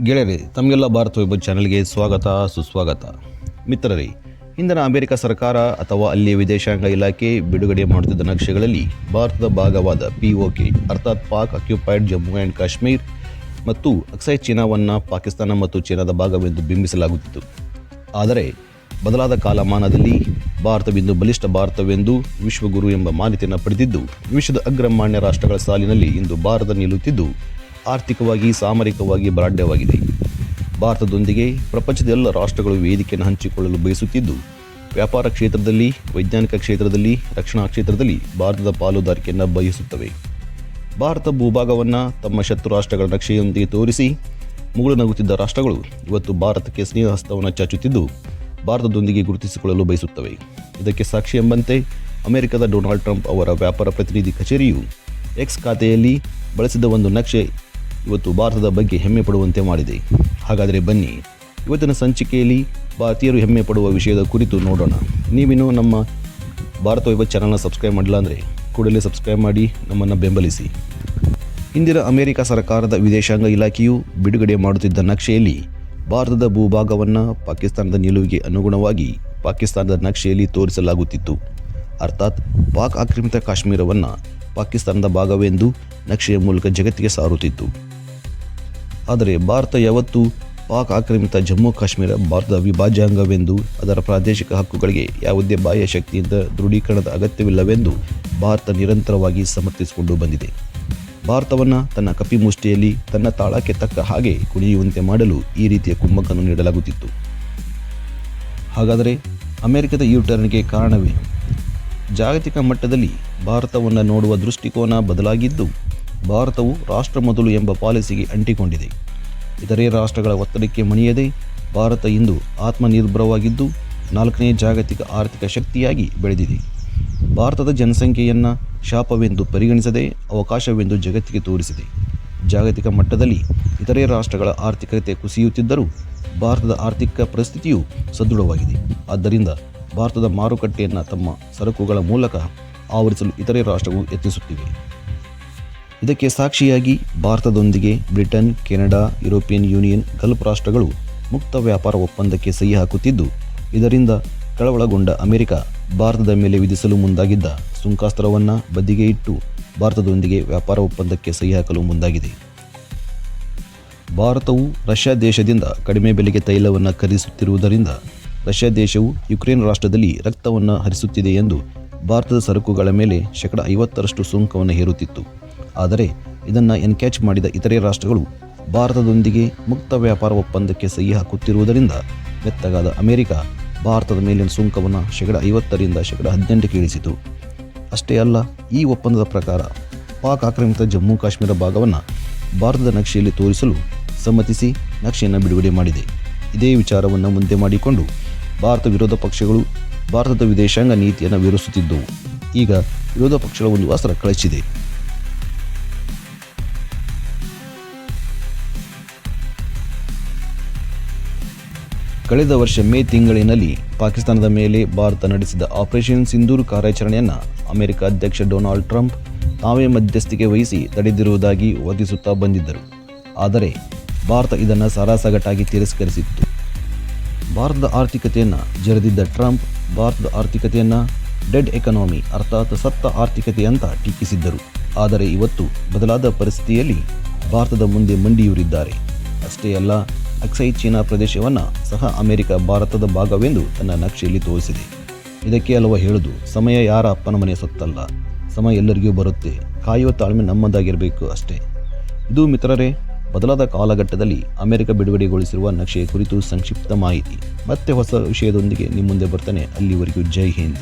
ಗೆಳೆಯರೇ, ತಮಗೆಲ್ಲ ಭಾರತ ವೈಭವ್ ಚಾನೆಲ್ಗೆ ಸ್ವಾಗತ ಸುಸ್ವಾಗತ. ಮಿತ್ರರೇ, ಇಂದಿನ ಅಮೆರಿಕ ಸರ್ಕಾರ ಅಥವಾ ಅಲ್ಲಿಯ ವಿದೇಶಾಂಗ ಇಲಾಖೆ ಬಿಡುಗಡೆ ಮಾಡುತ್ತಿದ್ದ ನಕ್ಷೆಗಳಲ್ಲಿ ಭಾರತದ ಭಾಗವಾದ POK ಅರ್ಥಾತ್ ಪಾಕ್ ಆಕ್ಯುಪೈಡ್ ಜಮ್ಮು ಆ್ಯಂಡ್ ಕಾಶ್ಮೀರ್ ಮತ್ತು ಅಕ್ಸೈ ಚೀನಾವನ್ನು ಪಾಕಿಸ್ತಾನ ಮತ್ತು ಚೀನಾದ ಭಾಗವೆಂದು ಬಿಂಬಿಸಲಾಗುತ್ತಿತ್ತು. ಆದರೆ ಬದಲಾದ ಕಾಲಮಾನದಲ್ಲಿ ಭಾರತವಿಂದು ಬಲಿಷ್ಠ ಭಾರತವೆಂದು ವಿಶ್ವಗುರು ಎಂಬ ಮಾನ್ಯತೆಯನ್ನು ಪಡೆದಿದ್ದು, ವಿಶ್ವದ ಅಗ್ರಮಾನ್ಯ ರಾಷ್ಟ್ರಗಳ ಸಾಲಿನಲ್ಲಿ ಇಂದು ಭಾರತ ನಿಲ್ಲುತ್ತಿದ್ದು ಆರ್ಥಿಕವಾಗಿ ಸಾಮರಿಕವಾಗಿ ಬಲಾಢ್ಯವಾಗಿದೆ. ಭಾರತದೊಂದಿಗೆ ಪ್ರಪಂಚದ ಎಲ್ಲ ರಾಷ್ಟ್ರಗಳು ವೇದಿಕೆಯನ್ನು ಹಂಚಿಕೊಳ್ಳಲು ಬಯಸುತ್ತಿದ್ದು, ವ್ಯಾಪಾರ ಕ್ಷೇತ್ರದಲ್ಲಿ, ವೈಜ್ಞಾನಿಕ ಕ್ಷೇತ್ರದಲ್ಲಿ, ರಕ್ಷಣಾ ಕ್ಷೇತ್ರದಲ್ಲಿ ಭಾರತದ ಪಾಲುದಾರಿಕೆಯನ್ನು ಬಯಸುತ್ತವೆ. ಭಾರತ ಭೂಭಾಗವನ್ನು ತಮ್ಮ ಶತ್ರು ರಾಷ್ಟ್ರಗಳ ನಕ್ಷೆಯೊಂದಿಗೆ ತೋರಿಸಿ ಮುಗುಳು ನಗುತ್ತಿದ್ದ ರಾಷ್ಟ್ರಗಳು ಇವತ್ತು ಭಾರತಕ್ಕೆ ಸ್ನೇಹ ಹಸ್ತವನ್ನು ಚಾಚುತ್ತಿದ್ದು ಭಾರತದೊಂದಿಗೆ ಗುರುತಿಸಿಕೊಳ್ಳಲು ಬಯಸುತ್ತವೆ. ಇದಕ್ಕೆ ಸಾಕ್ಷಿ ಎಂಬಂತೆ ಅಮೆರಿಕದ ಡೊನಾಲ್ಡ್ ಟ್ರಂಪ್ ಅವರ ವ್ಯಾಪಾರ ಪ್ರತಿನಿಧಿ ಕಚೇರಿಯು ಎಕ್ಸ್ ಖಾತೆಯಲ್ಲಿ ಬಳಸಿದ ಒಂದು ನಕ್ಷೆ ಇವತ್ತು ಭಾರತದ ಬಗ್ಗೆ ಹೆಮ್ಮೆ ಪಡುವಂತೆ ಮಾಡಿದೆ. ಹಾಗಾದರೆ ಬನ್ನಿ, ಇವತ್ತಿನ ಸಂಚಿಕೆಯಲ್ಲಿ ಭಾರತೀಯರು ಹೆಮ್ಮೆ ಪಡುವ ವಿಷಯದ ಕುರಿತು ನೋಡೋಣ. ನೀವಿನ್ನೂ ನಮ್ಮ ಭಾರತ ವೈಭವ್ ಚಾನಲ್ನ ಸಬ್ಸ್ಕ್ರೈಬ್ ಮಾಡಿಲ್ಲ ಅಂದರೆ ಕೂಡಲೇ ಸಬ್ಸ್ಕ್ರೈಬ್ ಮಾಡಿ ನಮ್ಮನ್ನು ಬೆಂಬಲಿಸಿ. ಇಂದಿನ ಅಮೆರಿಕ ಸರ್ಕಾರದ ವಿದೇಶಾಂಗ ಇಲಾಖೆಯು ಬಿಡುಗಡೆ ಮಾಡುತ್ತಿದ್ದ ನಕ್ಷೆಯಲ್ಲಿ ಭಾರತದ ಭೂಭಾಗವನ್ನು ಪಾಕಿಸ್ತಾನದ ನಿಲುವಿಗೆ ಅನುಗುಣವಾಗಿ ಪಾಕಿಸ್ತಾನದ ನಕ್ಷೆಯಲ್ಲಿ ತೋರಿಸಲಾಗುತ್ತಿತ್ತು. ಅರ್ಥಾತ್ ಪಾಕ್ ಆಕ್ರಮಿತ ಕಾಶ್ಮೀರವನ್ನು ಪಾಕಿಸ್ತಾನದ ಭಾಗವೆಂದು ನಕ್ಷೆಯ ಮೂಲಕ ಜಗತ್ತಿಗೆ ಸಾರುತ್ತಿತ್ತು. ಆದರೆ ಭಾರತ ಯಾವತ್ತೂ ಪಾಕ್ ಆಕ್ರಮಿತ ಜಮ್ಮು ಕಾಶ್ಮೀರ ಭಾರತದ ಅವಿಭಾಜ್ಯ ಅಂಗವೆಂದು, ಅದರ ಪ್ರಾದೇಶಿಕ ಹಕ್ಕುಗಳಿಗೆ ಯಾವುದೇ ಬಾಹ್ಯ ಶಕ್ತಿಯಿಂದ ದೃಢೀಕರಣದ ಅಗತ್ಯವಿಲ್ಲವೆಂದು ಭಾರತ ನಿರಂತರವಾಗಿ ಸಮರ್ಥಿಸಿಕೊಂಡು ಬಂದಿದೆ. ಭಾರತವನ್ನು ತನ್ನ ಕಪಿಮುಷ್ಟಿಯಲ್ಲಿ ತನ್ನ ತಾಳಕ್ಕೆ ತಕ್ಕ ಹಾಗೆ ಕುಣಿಯುವಂತೆ ಮಾಡಲು ಈ ರೀತಿಯ ಕುಮ್ಮಕ್ಕನ್ನು ನೀಡಲಾಗುತ್ತಿತ್ತು. ಹಾಗಾದರೆ ಅಮೆರಿಕದ ಈ ಟರ್ನ್ಗೆ ಕಾರಣವೇನು? ಜಾಗತಿಕ ಮಟ್ಟದಲ್ಲಿ ಭಾರತವನ್ನು ನೋಡುವ ದೃಷ್ಟಿಕೋನ ಬದಲಾಗಿದ್ದು, ಭಾರತವು ರಾಷ್ಟ್ರ ಮೊದಲು ಎಂಬ ಪಾಲಿಸಿಗೆ ಅಂಟಿಕೊಂಡಿದೆ. ಇತರೆ ರಾಷ್ಟ್ರಗಳ ಒತ್ತಡಕ್ಕೆ ಮಣಿಯದೆ ಭಾರತ ಇಂದು ಆತ್ಮನಿರ್ಭರವಾಗಿದ್ದು 4ನೇ ಜಾಗತಿಕ ಆರ್ಥಿಕ ಶಕ್ತಿಯಾಗಿ ಬೆಳೆದಿದೆ. ಭಾರತದ ಜನಸಂಖ್ಯೆಯನ್ನು ಶಾಪವೆಂದು ಪರಿಗಣಿಸದೆ ಅವಕಾಶವೆಂದು ಜಗತ್ತಿಗೆ ತೋರಿಸಿದೆ. ಜಾಗತಿಕ ಮಟ್ಟದಲ್ಲಿ ಇತರೆ ರಾಷ್ಟ್ರಗಳ ಆರ್ಥಿಕತೆ ಕುಸಿಯುತ್ತಿದ್ದರೂ ಭಾರತದ ಆರ್ಥಿಕ ಪರಿಸ್ಥಿತಿಯು ಸದೃಢವಾಗಿದೆ. ಆದ್ದರಿಂದ ಭಾರತದ ಮಾರುಕಟ್ಟೆಯನ್ನು ತಮ್ಮ ಸರಕುಗಳ ಮೂಲಕ ಆವರಿಸಲು ಇತರೆ ರಾಷ್ಟ್ರಗಳು ಯತ್ನಿಸುತ್ತಿವೆ. ಇದಕ್ಕೆ ಸಾಕ್ಷಿಯಾಗಿ ಭಾರತದೊಂದಿಗೆ Britain, Canada, European union, Gulf ರಾಷ್ಟ್ರಗಳು ಮುಕ್ತ ವ್ಯಾಪಾರ ಒಪ್ಪಂದಕ್ಕೆ ಸಹಿ ಹಾಕುತ್ತಿದ್ದು, ಇದರಿಂದ ಕಳವಳಗೊಂಡ ಅಮೆರಿಕ ಭಾರತದ ಮೇಲೆ ವಿಧಿಸಲು ಮುಂದಾಗಿದ್ದ ಸುಂಕಾಸ್ತ್ರವನ್ನು ಬದಿಗೆ ಇಟ್ಟು ಭಾರತದೊಂದಿಗೆ ವ್ಯಾಪಾರ ಒಪ್ಪಂದಕ್ಕೆ ಸಹಿ ಹಾಕಲು ಮುಂದಾಗಿದೆ. ಭಾರತವು ರಷ್ಯಾ ದೇಶದಿಂದ ಕಡಿಮೆ ಬೆಲೆಗೆ ತೈಲವನ್ನು ಖರೀದಿಸುತ್ತಿರುವುದರಿಂದ ರಷ್ಯಾ ದೇಶವು ಯುಕ್ರೇನ್ ರಾಷ್ಟ್ರದಲ್ಲಿ ರಕ್ತವನ್ನು ಹರಿಸುತ್ತಿದೆ ಎಂದು ಭಾರತದ ಸರಕುಗಳ ಮೇಲೆ 50% ಸುಂಕವನ್ನು ಹೇರುತ್ತಿತ್ತು. ಆದರೆ ಇದನ್ನು ಎನ್ಕ್ಯಾಚ್ ಮಾಡಿದ ಇತರೆ ರಾಷ್ಟ್ರಗಳು ಭಾರತದೊಂದಿಗೆ ಮುಕ್ತ ವ್ಯಾಪಾರ ಒಪ್ಪಂದಕ್ಕೆ ಸಹಿ ಹಾಕುತ್ತಿರುವುದರಿಂದ ಮೆತ್ತಗಾದ ಅಮೆರಿಕ ಭಾರತದ ಮೇಲಿನ ಸುಂಕವನ್ನು 50% 18% ಇಳಿಸಿತು. ಅಷ್ಟೇ ಅಲ್ಲ, ಈ ಒಪ್ಪಂದದ ಪ್ರಕಾರ ಪಾಕ್ ಆಕ್ರಮಿತ ಜಮ್ಮು ಕಾಶ್ಮೀರ ಭಾಗವನ್ನು ಭಾರತದ ನಕ್ಷೆಯಲ್ಲಿ ತೋರಿಸಲು ಸಮ್ಮತಿಸಿ ನಕ್ಷೆಯನ್ನು ಬಿಡುಗಡೆ ಮಾಡಿದೆ. ಇದೇ ವಿಚಾರವನ್ನು ಮುಂದೆ ಮಾಡಿಕೊಂಡು ಭಾರತ ವಿರೋಧ ಪಕ್ಷಗಳು ಭಾರತದ ವಿದೇಶಾಂಗ ನೀತಿಯನ್ನು ವಿರೋಧಿಸುತ್ತಿದ್ದವು. ಈಗ ವಿರೋಧ ಪಕ್ಷಗಳ ಒಂದು ಅಸ್ತ್ರ ಕಳಚಿದೆ. ಕಳೆದ ವರ್ಷ ಮೇ ತಿಂಗಳಿನಲ್ಲಿ ಪಾಕಿಸ್ತಾನದ ಮೇಲೆ ಭಾರತ ನಡೆಸಿದ ಆಪರೇಷನ್ ಸಿಂಧೂರ್ ಕಾರ್ಯಾಚರಣೆಯನ್ನು ಅಮೆರಿಕ ಅಧ್ಯಕ್ಷ ಡೊನಾಲ್ಡ್ ಟ್ರಂಪ್ ತಾವೇ ಮಧ್ಯಸ್ಥಿಕೆ ವಹಿಸಿ ತಡೆದಿರುವುದಾಗಿ ವಾದಿಸುತ್ತಾ ಬಂದಿದ್ದರು. ಆದರೆ ಭಾರತ ಇದನ್ನು ಸಾರಾಸಗಟಾಗಿ ತಿರಸ್ಕರಿಸಿತ್ತು. ಭಾರತದ ಆರ್ಥಿಕತೆಯನ್ನು ಜರೆದಿದ್ದ ಟ್ರಂಪ್ ಭಾರತದ ಆರ್ಥಿಕತೆಯನ್ನು ಡೆಡ್ ಎಕಾನಮಿ ಅರ್ಥಾತ್ ಸತ್ತ ಆರ್ಥಿಕತೆ ಅಂತ ಟೀಕಿಸಿದ್ದರು. ಆದರೆ ಇವತ್ತು ಬದಲಾದ ಪರಿಸ್ಥಿತಿಯಲ್ಲಿ ಭಾರತದ ಮುಂದೆ ಮಂಡಿಯೂರಿದ್ದಾರೆ. ಅಷ್ಟೇ ಅಲ್ಲ, ಅಕ್ಸೈ ಚೀನಾ ಪ್ರದೇಶವನ್ನು ಸಹ ಅಮೆರಿಕ ಭಾರತದ ಭಾಗವೆಂದು ತನ್ನ ನಕ್ಷೆಯಲ್ಲಿ ತೋರಿಸಿದೆ. ಇದಕ್ಕೆ ಅಲ್ವ ಹೇಳುವುದು, ಸಮಯ ಯಾರ ಅಪ್ಪನ ಮನೆಯ ಸೊತ್ತಲ್ಲ, ಸಮಯ ಎಲ್ಲರಿಗೂ ಬರುತ್ತೆ, ಕಾಯುವ ತಾಳ್ಮೆ ನಮ್ಮದಾಗಿರಬೇಕು ಅಷ್ಟೇ. ಇದು ಮಿತ್ರರೇ, ಬದಲಾದ ಕಾಲಘಟ್ಟದಲ್ಲಿ ಅಮೆರಿಕ ಬಿಡುಗಡೆಗೊಳಿಸಿರುವ ನಕ್ಷೆಯ ಕುರಿತು ಸಂಕ್ಷಿಪ್ತ ಮಾಹಿತಿ. ಮತ್ತೆ ಹೊಸ ವಿಷಯದೊಂದಿಗೆ ನಿಮ್ಮ ಮುಂದೆ ಬರ್ತಾನೆ. ಅಲ್ಲಿವರೆಗೂ ಜೈ ಹಿಂದ್.